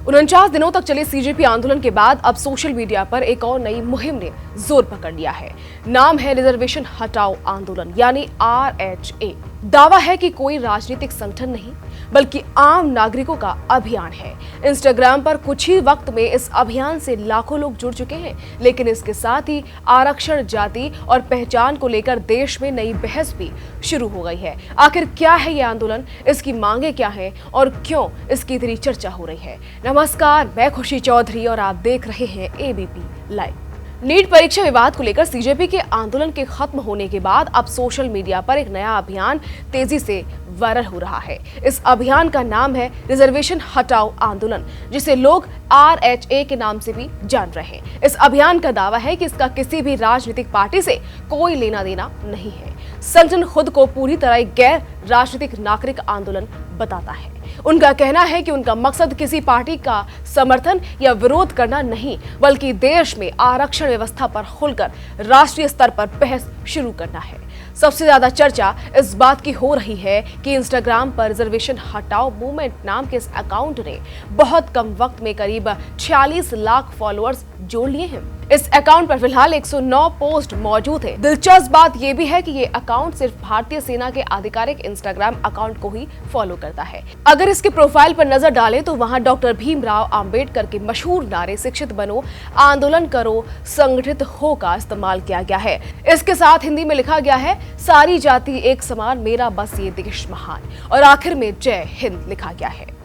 49 दिनों तक चले सीजेपी आंदोलन के बाद अब सोशल मीडिया पर एक और नई मुहिम ने जोर पकड़ लिया है। नाम है रिजर्वेशन हटाओ आंदोलन यानी RHA। दावा है कि कोई राजनीतिक संगठन नहीं बल्कि आम नागरिकों का अभियान है। इंस्टाग्राम पर कुछ ही वक्त में इस अभियान से लाखों लोग जुड़ चुके हैं, लेकिन इसके साथ ही आरक्षण, जाति और पहचान को लेकर देश में नई बहस भी शुरू हो गई है। आखिर क्या है ये आंदोलन, इसकी मांगे क्या हैं और क्यों इसकी इतनी चर्चा हो रही है। नमस्कार, मैं खुशी चौधरी और आप देख रहे हैं ABP लाइव। नीट परीक्षा विवाद को लेकर सीजेपी के आंदोलन के खत्म होने के बाद अब सोशल मीडिया पर एक नया अभियान तेजी से वायरल हो रहा है। इस अभियान का नाम है रिजर्वेशन हटाओ आंदोलन, जिसे लोग RHA के नाम से भी जान रहे हैं। इस अभियान का दावा है कि इसका किसी भी राजनीतिक पार्टी से कोई लेना देना नहीं है। संगठन खुद को पूरी तरह एक गैर राजनीतिक नागरिक आंदोलन बताता है। उनका कहना है कि उनका मकसद किसी पार्टी का समर्थन या विरोध करना नहीं, बल्कि देश में आरक्षण व्यवस्था पर खुलकर राष्ट्रीय स्तर पर बहस शुरू करना है। सबसे ज्यादा चर्चा इस बात की हो रही है कि इंस्टाग्राम पर रिजर्वेशन हटाओ मूवमेंट नाम के इस अकाउंट ने बहुत कम वक्त में करीब 46 लाख फॉलोअर्स जोड़ लिए हैं। इस अकाउंट पर फिलहाल 109 पोस्ट मौजूद है। दिलचस्प बात यह भी है कि ये अकाउंट सिर्फ भारतीय सेना के आधिकारिक इंस्टाग्राम अकाउंट को ही फॉलो करता है। अगर इसके प्रोफाइल पर नजर डालें तो वहां डॉक्टर भीमराव अंबेडकर के मशहूर नारे शिक्षित बनो, आंदोलन करो, संगठित हो का इस्तेमाल किया गया है। इसके साथ हिंदी में लिखा गया है सारी जाति एक समान, मेरा बस ये देश महान, और आखिर में जय हिंद लिखा गया है।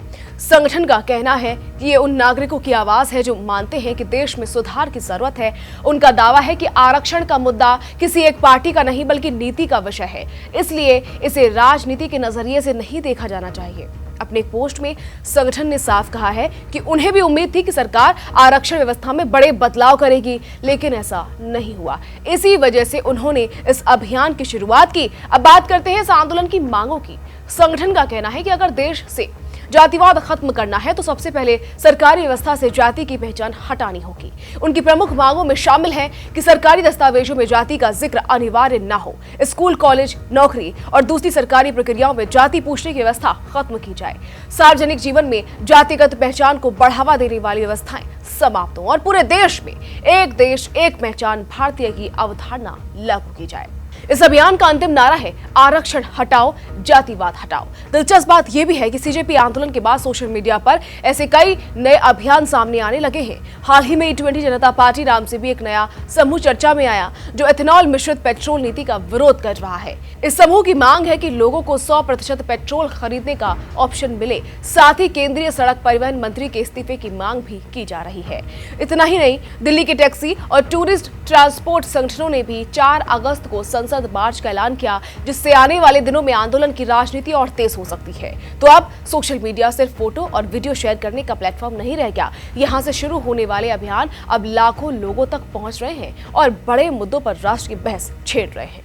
संगठन का कहना है कि ये उन नागरिकों की आवाज है जो मानते हैं कि देश में सुधार की जरूरत है। उनका दावा है कि आरक्षण का मुद्दा किसी एक पार्टी का नहीं बल्कि नीति का विषय है, इसलिए इसे राजनीति के नजरिए से नहीं देखा जाना चाहिए। अपने एक पोस्ट में संगठन ने साफ कहा है कि उन्हें भी उम्मीद थी कि सरकार आरक्षण व्यवस्था में बड़े बदलाव करेगी, लेकिन ऐसा नहीं हुआ। इसी वजह से उन्होंने इस अभियान की शुरुआत की। अब बात करते हैं इस आंदोलन की मांगों की। संगठन का कहना है कि अगर देश से जातिवाद खत्म करना है तो सबसे पहले सरकारी व्यवस्था से जाति की पहचान हटानी होगी। उनकी प्रमुख मांगों में शामिल है कि सरकारी दस्तावेजों में जाति का जिक्र अनिवार्य न हो, स्कूल, कॉलेज, नौकरी और दूसरी सरकारी प्रक्रियाओं में जाति पूछने की व्यवस्था खत्म की जाए, सार्वजनिक जीवन में जातिगत पहचान को बढ़ावा देने वाली व्यवस्थाएं समाप्त हो और पूरे देश में एक देश एक पहचान भारतीय की अवधारणा लागू की जाए। इस अभियान का अंतिम नारा है आरक्षण हटाओ, जातिवाद हटाओ। दिलचस्प बात यह भी है कि सीजेपी आंदोलन के बाद सोशल मीडिया पर ऐसे कई नए अभियान सामने आने लगे हैं। हाल ही में E20 जनता पार्टी नाम से भी एक नया समूह चर्चा में आया जो एथेनॉल मिश्रित पेट्रोल नीति का विरोध कर रहा है। इस समूह की मांग है कि लोगों को 100% पेट्रोल खरीदने का ऑप्शन मिले। साथ ही केंद्रीय सड़क परिवहन मंत्री के इस्तीफे की मांग भी की जा रही है। इतना ही नहीं, दिल्ली के टैक्सी और टूरिस्ट ट्रांसपोर्ट संगठनों ने भी 4 अगस्त को संसद मार्च का ऐलान किया, जिससे आने वाले दिनों में आंदोलन की राजनीति और तेज हो सकती है। तो अब सोशल मीडिया सिर्फ फोटो और वीडियो शेयर करने का प्लेटफॉर्म नहीं रह गया। यहां से शुरू होने वाले अभियान अब लाखों लोगों तक पहुंच रहे हैं और बड़े मुद्दों पर राष्ट्र की बहस छेड़ रहे हैं।